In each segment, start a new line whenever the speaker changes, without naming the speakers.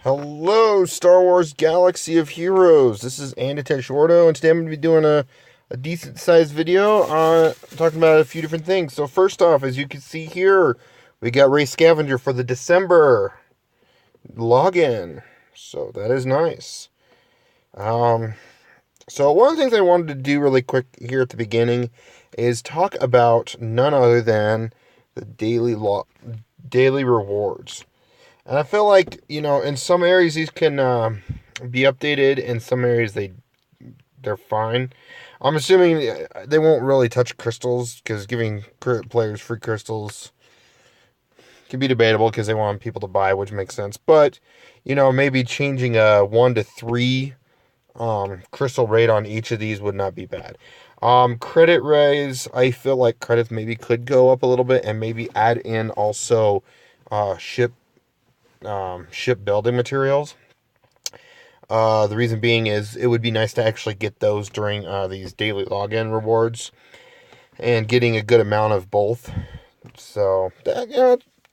Hello, Star Wars Galaxy of Heroes. This is Andy Shorto, and today I'm going to be doing a decent sized video talking about a few different things. So, first off, as you can see here, we got Ray Scavenger for the December login. So, that is nice. So, one of the things I wanted to do really quick here at the beginning is talk about none other than the daily rewards. And I feel like, in some areas these can be updated. In some areas they're fine. I'm assuming they won't really touch crystals, because giving players free crystals can be debatable because they want people to buy, which makes sense. But, maybe changing a 1 to 3 crystal rate on each of these would not be bad. Credit raise, I feel like credits maybe could go up a little bit, and maybe add in also shipbuilding materials. The reason being is it would be nice to actually get those during these daily login rewards, and getting a good amount of both. So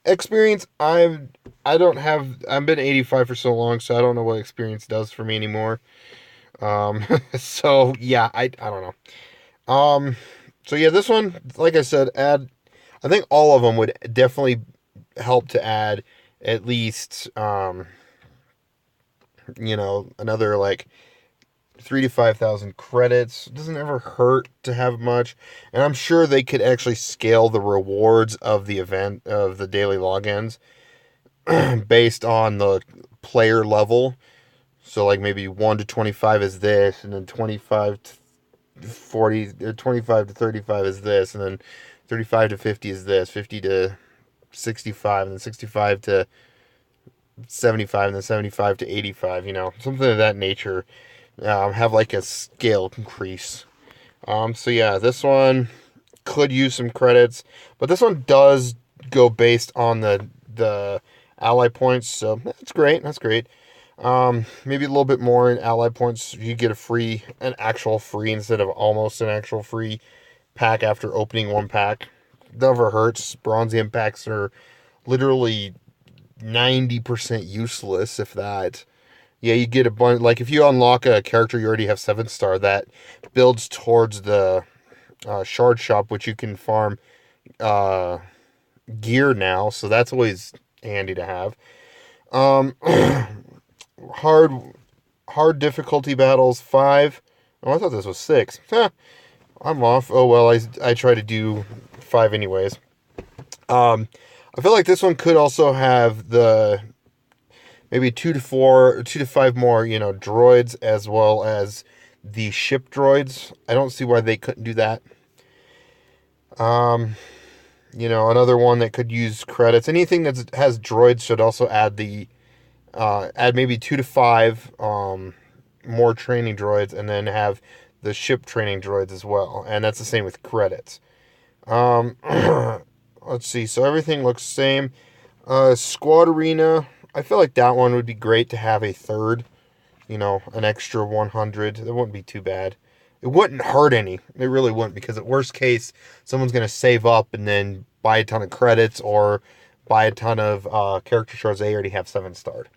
experience, I've been 85 for so long, so I don't know what experience does for me anymore. So yeah, I don't know. So yeah, this one, like I said, I think all of them would definitely help to add at least, another like 3,000 to 5,000 credits. It doesn't ever hurt to have much. And I'm sure they could actually scale the rewards of the event, of the daily logins, based on the player level. So like maybe 1 to 25 is this, and then 25 to 40, or 25 to 35 is this, and then 35 to 50 is this, 50 to 65, and then 65 to 75, and then 75 to 85, something of that nature. Have like a scale increase. So yeah, this one could use some credits, but this one does go based on the ally points, so that's great. Maybe a little bit more in ally points. You get an actual free instead of almost an actual free pack after opening one pack. Never hurts. Bronzium packs are literally 90% useless, if that. Yeah, you get a bunch. Like if you unlock a character you already have 7-star, that builds towards the shard shop, which you can farm gear now. So that's always handy to have. Hard difficulty battles 5. Oh, I thought this was 6. I'm off. Oh well, I try to do 5 anyways. I feel like this one could also have the maybe 2 to 5 more, droids, as well as the ship droids. I don't see why they couldn't do that. Another one that could use credits. Anything that has droids should also add add maybe 2 to 5 more training droids, and then have the ship training droids as well. And that's the same with credits. Let's see. So everything looks the same. Squad Arena, I feel like that one would be great to have a third. An extra 100. That wouldn't be too bad. It wouldn't hurt any. It really wouldn't, because at worst case, someone's going to save up and then buy a ton of credits, or buy a ton of character shards they already have 7-starred.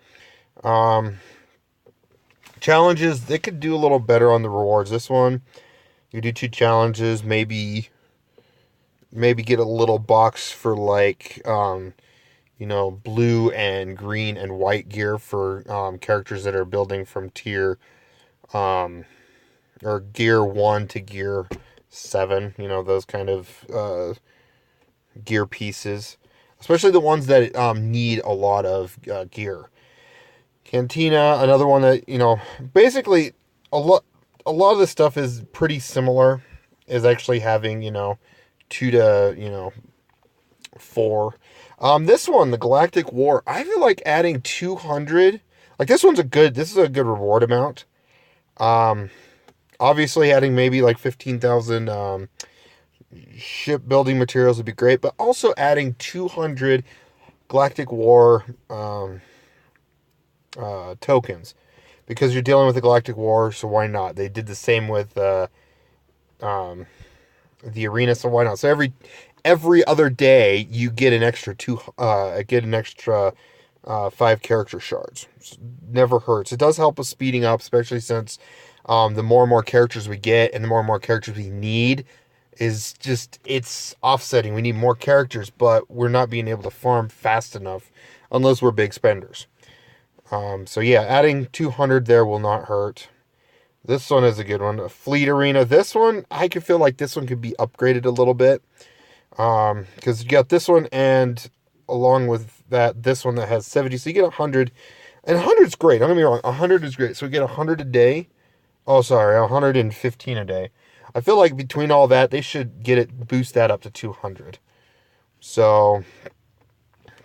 Challenges, they could do a little better on the rewards. This one, you do 2 challenges, maybe get a little box for like blue and green and white gear for characters that are building from tier or gear 1 to gear 7, those kind of gear pieces, especially the ones that need a lot of gear. Cantina, another one that, basically a lot of this stuff is pretty similar, is actually having 2 to 4. This one, the Galactic War, I feel like adding 200, like this is a good reward amount. Obviously adding maybe like 15,000 shipbuilding materials would be great, but also adding 200 Galactic War tokens, because you're dealing with the Galactic War, so why not? They did the same with the arena, so why not? So every other day you get an extra 5 character shards. Never hurts. It does help with speeding up, especially since the more and more characters we get and the more and more characters we need is just, it's offsetting. We need more characters, but we're not being able to farm fast enough unless we're big spenders. So yeah, adding 200 there will not hurt. This one is a good one. A Fleet Arena. This one, I could feel like this one could be upgraded a little bit. Because you got this one, and along with that, this one that has 70. So you get 100. And 100 is great. Don't get me wrong. 100 is great. So we get 100 a day. Oh, sorry. 115 a day. I feel like between all that, they should boost that up to 200. So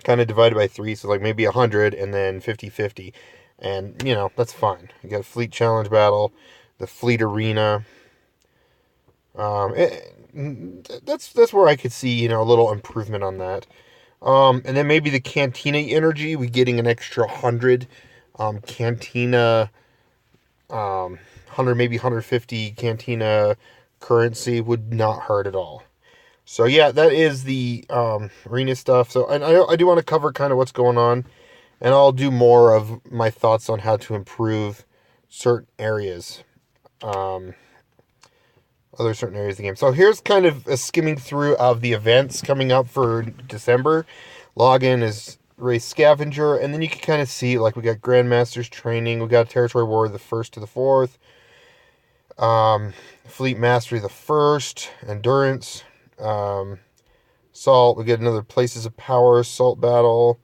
kind of divided by 3. So like maybe 100 and then 50-50. And, you know, that's fine. You got a Fleet Challenge Battle, the Fleet Arena. That's where I could see, you know, a little improvement on that. And then maybe the Cantina energy, we getting an extra 100. Cantina, 100, maybe 150 Cantina currency would not hurt at all. So yeah, that is the arena stuff. So and I do want to cover kind of what's going on. And I'll do more of my thoughts on how to improve certain areas. Other certain areas of the game. So here's kind of a skimming through of the events coming up for December. Login is Race Scavenger. And then you can kind of see, like, we got Grandmasters Training. We got Territory War the 1st to the 4th. Fleet Mastery the 1st. Endurance. Salt. We get another Places of Power. Salt Battle.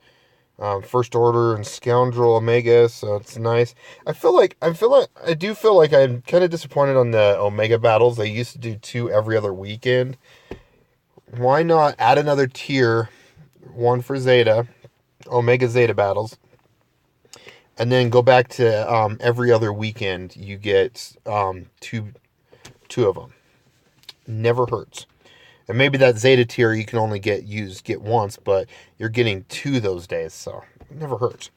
First Order and Scoundrel Omega, so it's nice. I do feel like I'm kind of disappointed on the Omega battles. They used to do 2 every other weekend. Why not add another tier, 1 for Zeta, Omega Zeta battles, and then go back to every other weekend you get two of them. Never hurts. And maybe that Zeta tier you can only get once, but you're getting 2 those days, so it never hurts.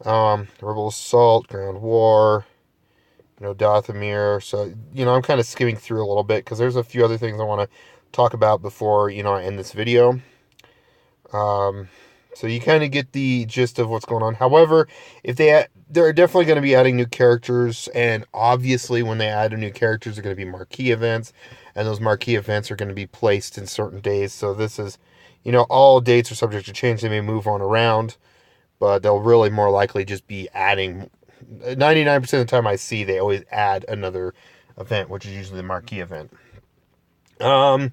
Rebel Assault, Ground War, you know, Dathomir. So, you know, I'm kind of skimming through a little bit because there's a few other things I want to talk about before, you know, I end this video. So you kind of get the gist of what's going on. However, they're definitely going to be adding new characters, and obviously when they add new characters, they're going to be marquee events, and those marquee events are going to be placed in certain days. So this is, you know, all dates are subject to change. They may move on around, but they'll really more likely just be adding. 99% of the time I see, they always add another event, which is usually the marquee event. Let's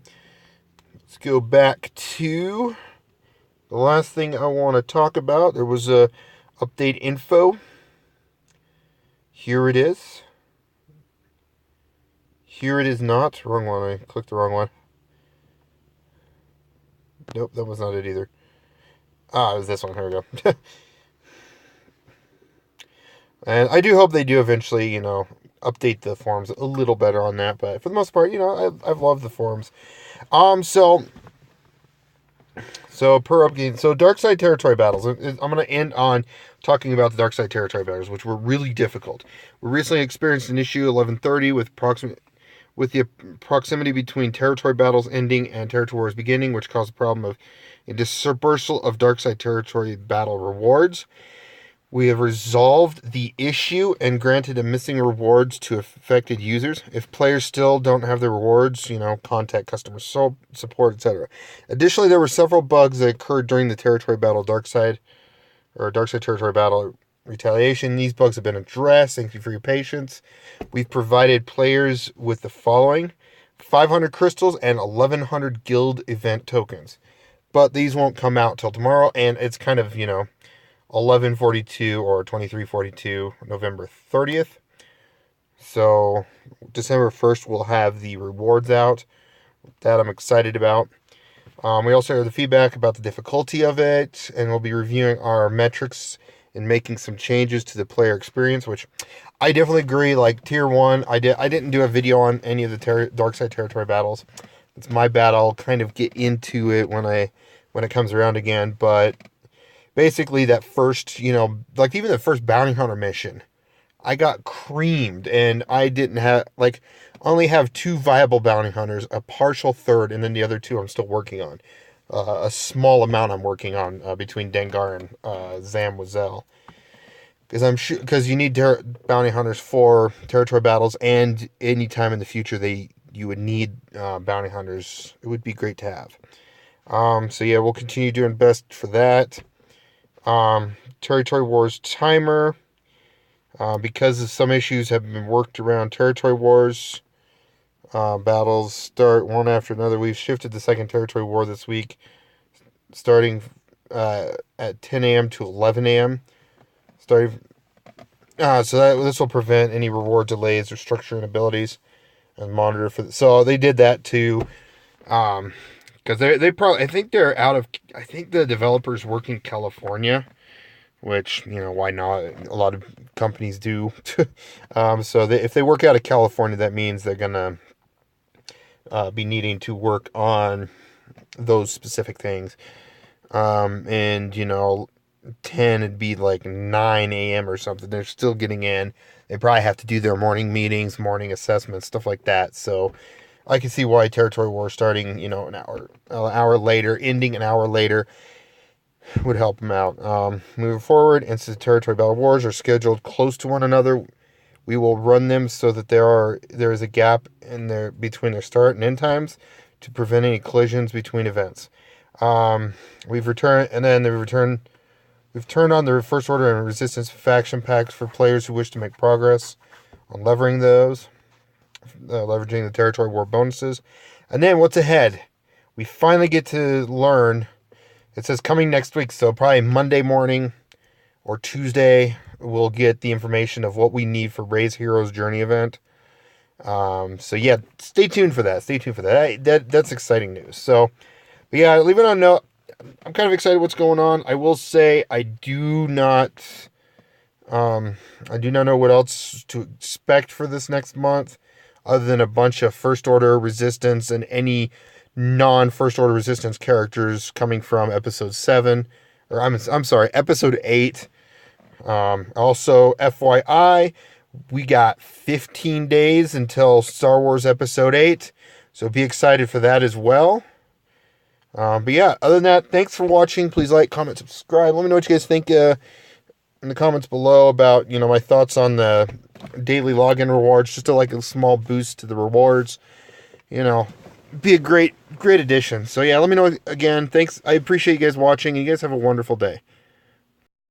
go back to the last thing I want to talk about. There was a update info. Here it is. Here it is not. Wrong one. I clicked the wrong one. Nope, that was not it either. It was this one. Here we go. And I do hope they do eventually, you know, update the forums a little better on that. But for the most part, you know, I've loved the forums. So per update, so Dark Side Territory battles. I'm going to end on talking about the Dark Side Territory battles, which were really difficult. We recently experienced an issue 1130 with the proximity between territory battles ending and territory wars beginning, which caused a problem of a dispersal of Dark Side Territory battle rewards. We have resolved the issue and granted a missing rewards to affected users. If players still don't have their rewards, you know, contact customer support, etc. Additionally, there were several bugs that occurred during the Territory Battle Dark Side Territory Battle Retaliation. These bugs have been addressed. Thank you for your patience. We've provided players with the following: 500 crystals and 1100 guild event tokens. But these won't come out till tomorrow, and it's kind of, you know, 11/42 or 23/42, November 30th. So December 1st we'll have the rewards out. That I'm excited about. We also have the feedback about the difficulty of it, and we'll be reviewing our metrics and making some changes to the player experience, which I definitely agree. Like tier 1, I didn't do a video on any of the Dark Side Territory battles. It's my bad. I'll kind of get into it when it comes around again, but basically, that first, you know, like even the first bounty hunter mission, I got creamed, and I didn't have, like, only have 2 viable bounty hunters, a partial third, and then the other 2 I'm still working on. a small amount I'm working on between Dengar and Zamwazel. Because I'm sure, because you need bounty hunters for territory battles, and any time in the future you would need bounty hunters. It would be great to have. So yeah, we'll continue doing best for that. Territory Wars timer. Because of some issues have been worked around Territory Wars. Battles start one after another. We've shifted the second Territory War this week, starting at 10 a.m. to 11 a.m. Starting, this will prevent any reward delays or structure inabilities, and monitor for. So they did that too, because they probably, I think they're out of. I think the developers work in California, which, why not? A lot of companies do. So if they work out of California, that means they're gonna be needing to work on those specific things. And 10, it'd be like 9 a.m. or something. They're still getting in. They probably have to do their morning meetings, morning assessments, stuff like that. So I can see why Territory War starting, an hour later, ending an hour later, would help them out. Moving forward, instance territory battle wars are scheduled close to one another. We will run them so that there is a gap between their start and end times to prevent any collisions between events. We've turned on the First Order and Resistance faction packs for players who wish to make progress on leveraging the Territory War bonuses. And then what's ahead? We finally get to learn. It says coming next week, so probably Monday morning or Tuesday, we'll get the information of what we need for Ray's Heroes Journey event. So yeah, stay tuned for that. That's exciting news. So, but yeah, leave it on note. I'm kind of excited what's going on. I will say I do not know what else to expect for this next month, other than a bunch of First Order Resistance and any non-First Order Resistance characters coming from episode 7, or I'm sorry, episode 8. Also, FYI, we got 15 days until Star Wars episode 8, so be excited for that as well. But yeah, other than that, thanks for watching. Please like, comment, subscribe. Let me know what you guys think in the comments below about, my thoughts on the daily login rewards, just a small boost to the rewards. Be a great addition. So yeah, let me know again. Thanks. I appreciate you guys watching. You guys have a wonderful day.